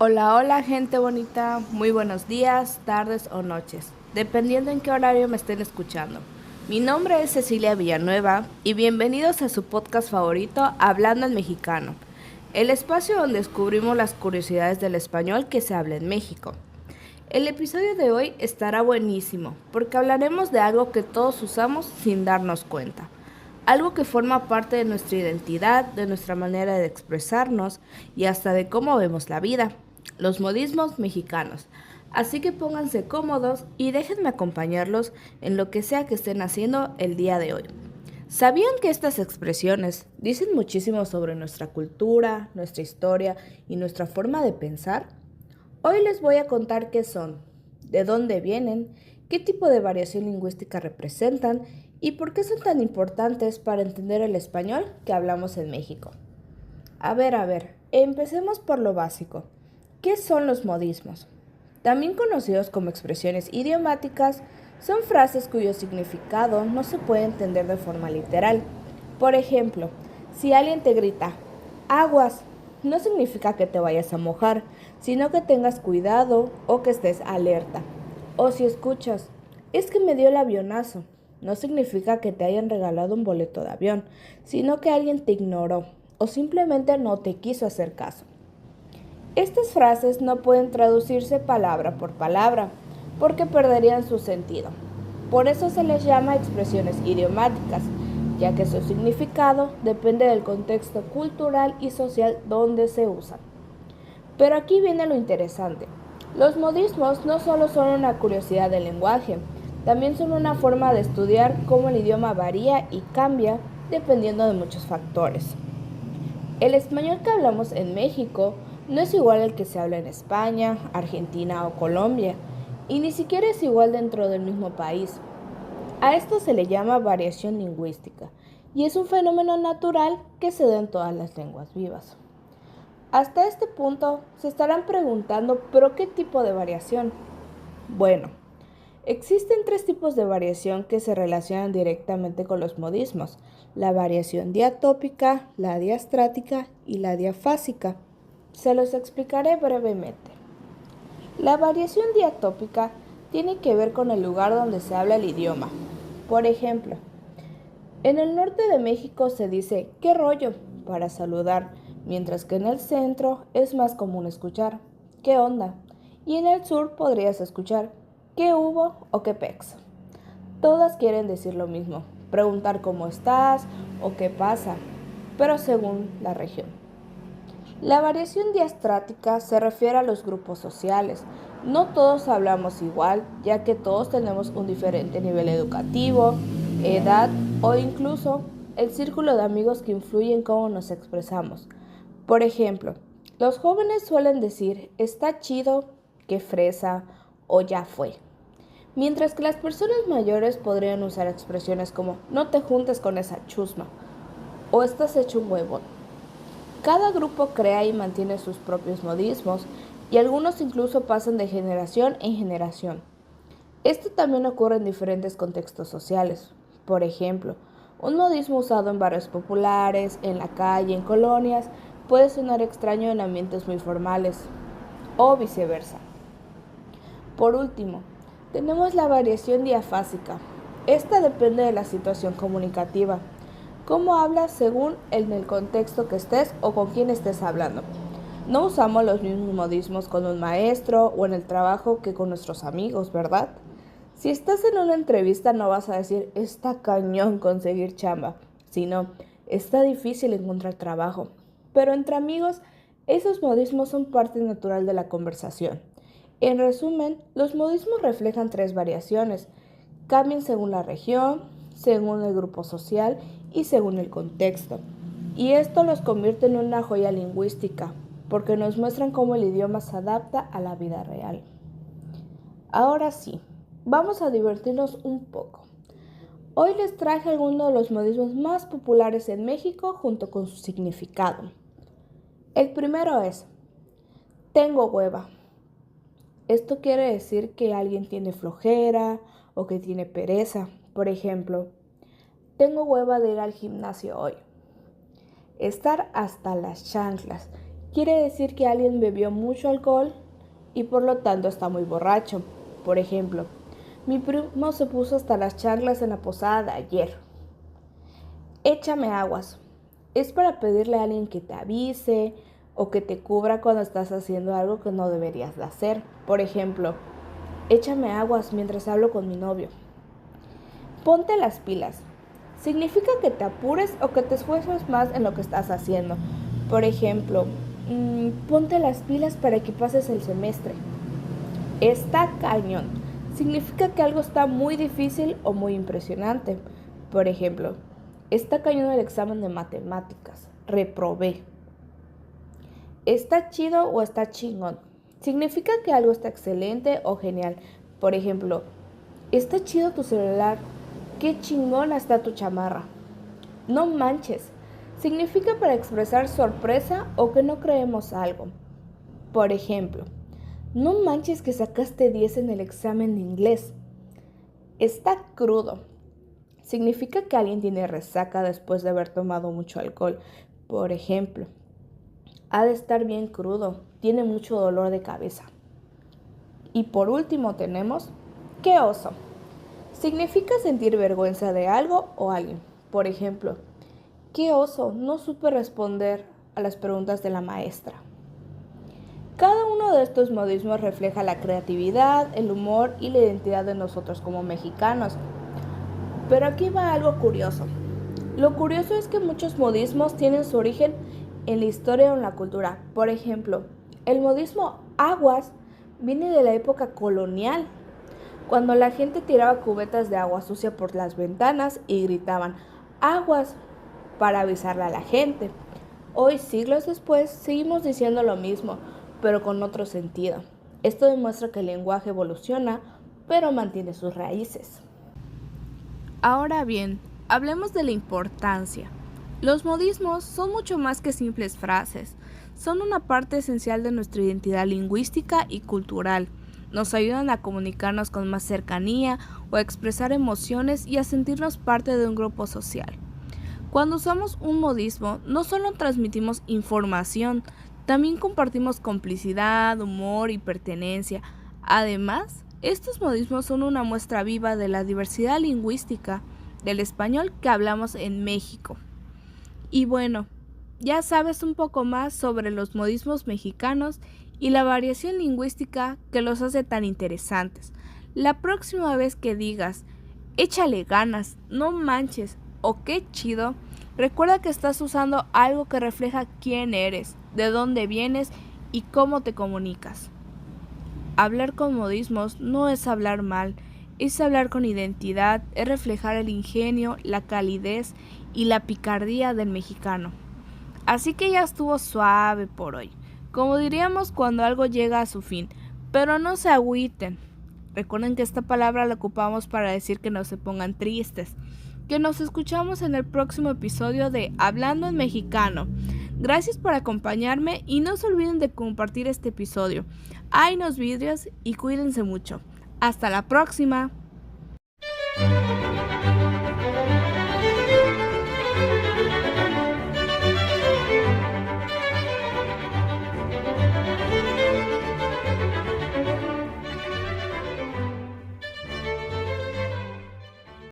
Hola, hola gente bonita, muy buenos días, tardes o noches, dependiendo en qué horario me estén escuchando. Mi nombre es Cecilia Villanueva y bienvenidos a su podcast favorito, Hablando en Mexicano, el espacio donde descubrimos las curiosidades del español que se habla en México. El episodio de hoy estará buenísimo porque hablaremos de algo que todos usamos sin darnos cuenta. Algo que forma parte de nuestra identidad, de nuestra manera de expresarnos y hasta de cómo vemos la vida, los modismos mexicanos. Así que pónganse cómodos y déjenme acompañarlos en lo que sea que estén haciendo el día de hoy. ¿Sabían que estas expresiones dicen muchísimo sobre nuestra cultura, nuestra historia y nuestra forma de pensar? Hoy les voy a contar qué son, de dónde vienen, qué tipo de variación lingüística representan y por qué son tan importantes para entender el español que hablamos en México. Empecemos por lo básico. ¿Qué son los modismos? También conocidos como expresiones idiomáticas, son frases cuyo significado no se puede entender de forma literal. Por ejemplo, si alguien te grita, aguas, no significa que te vayas a mojar, sino que tengas cuidado o que estés alerta. O si escuchas, es que me dio el avionazo, no significa que te hayan regalado un boleto de avión, sino que alguien te ignoró o simplemente no te quiso hacer caso. Estas frases no pueden traducirse palabra por palabra, porque perderían su sentido. Por eso se les llama expresiones idiomáticas, ya que su significado depende del contexto cultural y social donde se usan. Pero aquí viene lo interesante. Los modismos no solo son una curiosidad del lenguaje, también son una forma de estudiar cómo el idioma varía y cambia dependiendo de muchos factores. El español que hablamos en México no es igual al que se habla en España, Argentina o Colombia, y ni siquiera es igual dentro del mismo país. A esto se le llama variación lingüística, y es un fenómeno natural que se da en todas las lenguas vivas. Hasta este punto se estarán preguntando, ¿pero qué tipo de variación? Bueno, existen tres tipos de variación que se relacionan directamente con los modismos: la variación diatópica, la diastrática y la diafásica. Se los explicaré brevemente. La variación diatópica tiene que ver con el lugar donde se habla el idioma. Por ejemplo, en el norte de México se dice ¿qué rollo? Para saludar, mientras que en el centro es más común escuchar ¿qué onda? Y en el sur podrías escuchar ¿qué hubo? O ¿qué pex? Todas quieren decir lo mismo, preguntar cómo estás o qué pasa, pero según la región. La variación diastrática se refiere a los grupos sociales. No todos hablamos igual, ya que todos tenemos un diferente nivel educativo, edad o incluso el círculo de amigos que influye en cómo nos expresamos. Por ejemplo, los jóvenes suelen decir está chido, qué fresa o ya fue. Mientras que las personas mayores podrían usar expresiones como no te juntes con esa chusma o estás hecho un huevón. Cada grupo crea y mantiene sus propios modismos y algunos incluso pasan de generación en generación. Esto también ocurre en diferentes contextos sociales. Por ejemplo, un modismo usado en barrios populares, en la calle, en colonias, puede sonar extraño en ambientes muy formales o viceversa. Por último, tenemos la variación diafásica. Esta depende de la situación comunicativa. Cómo hablas según en el contexto que estés o con quién estés hablando. No usamos los mismos modismos con un maestro o en el trabajo que con nuestros amigos, ¿verdad? Si estás en una entrevista no vas a decir está cañón conseguir chamba, sino está difícil encontrar trabajo. Pero entre amigos, esos modismos son parte natural de la conversación. En resumen, los modismos reflejan tres variaciones. Cambian según la región, según el grupo social y según el contexto. Y esto los convierte en una joya lingüística, porque nos muestran cómo el idioma se adapta a la vida real. Ahora sí, vamos a divertirnos un poco. Hoy les traje algunos de los modismos más populares en México junto con su significado. El primero es, tengo hueva. Esto quiere decir que alguien tiene flojera o que tiene pereza. Por ejemplo, tengo hueva de ir al gimnasio hoy. Estar hasta las chanclas. quiere decir que alguien bebió mucho alcohol y por lo tanto está muy borracho. Por ejemplo, mi primo se puso hasta las chanclas en la posada de ayer. Échame aguas. Es para pedirle a alguien que te avise o que te cubra cuando estás haciendo algo que no deberías de hacer. Por ejemplo, échame aguas mientras hablo con mi novio. Ponte las pilas. Significa que te apures o que te esfuerces más en lo que estás haciendo. Por ejemplo, ponte las pilas para que pases el semestre. Está cañón. Significa que algo está muy difícil o muy impresionante. Por ejemplo, está cañón el examen de matemáticas. Reprobé. Está chido o está chingón. Significa que algo está excelente o genial. Por ejemplo, está chido tu celular. Qué chingona está tu chamarra. No manches. Significa para expresar sorpresa o que no creemos algo. Por ejemplo, no manches que sacaste 10 en el examen de inglés. Está crudo. Significa que alguien tiene resaca después de haber tomado mucho alcohol. Por ejemplo, ha de estar bien crudo. Tiene mucho dolor de cabeza. Y por último tenemos, ¡qué oso! Significa sentir vergüenza de algo o alguien. Por ejemplo, ¡qué oso! No supe responder a las preguntas de la maestra. Cada uno de estos modismos refleja la creatividad, el humor y la identidad de nosotros como mexicanos. Pero aquí va algo curioso. Lo curioso es que muchos modismos tienen su origen en la historia o en la cultura. Por ejemplo, el modismo aguas viene de la época colonial, cuando la gente tiraba cubetas de agua sucia por las ventanas y gritaban aguas para avisarle a la gente. Hoy, siglos después, seguimos diciendo lo mismo, pero con otro sentido. Esto demuestra que el lenguaje evoluciona, pero mantiene sus raíces. Ahora bien, hablemos de la importancia. Los modismos son mucho más que simples frases. Son una parte esencial de nuestra identidad lingüística y cultural. Nos ayudan a comunicarnos con más cercanía o a expresar emociones y a sentirnos parte de un grupo social. Cuando usamos un modismo, no solo transmitimos información, también compartimos complicidad, humor y pertenencia. Además, estos modismos son una muestra viva de la diversidad lingüística del español que hablamos en México. Y bueno, ya sabes un poco más sobre los modismos mexicanos y la variación lingüística que los hace tan interesantes. La próxima vez que digas, échale ganas, no manches o qué chido, recuerda que estás usando algo que refleja quién eres, de dónde vienes y cómo te comunicas. Hablar con modismos no es hablar mal, es hablar con identidad, es reflejar el ingenio, la calidez y la picardía del mexicano. Así que ya estuvo suave por hoy, como diríamos cuando algo llega a su fin, pero no se agüiten. Recuerden que esta palabra la ocupamos para decir que no se pongan tristes. Que nos escuchamos en el próximo episodio de Hablando en Mexicano. Gracias por acompañarme y no se olviden de compartir este episodio. Hay unos vidrios y cuídense mucho. Hasta la próxima.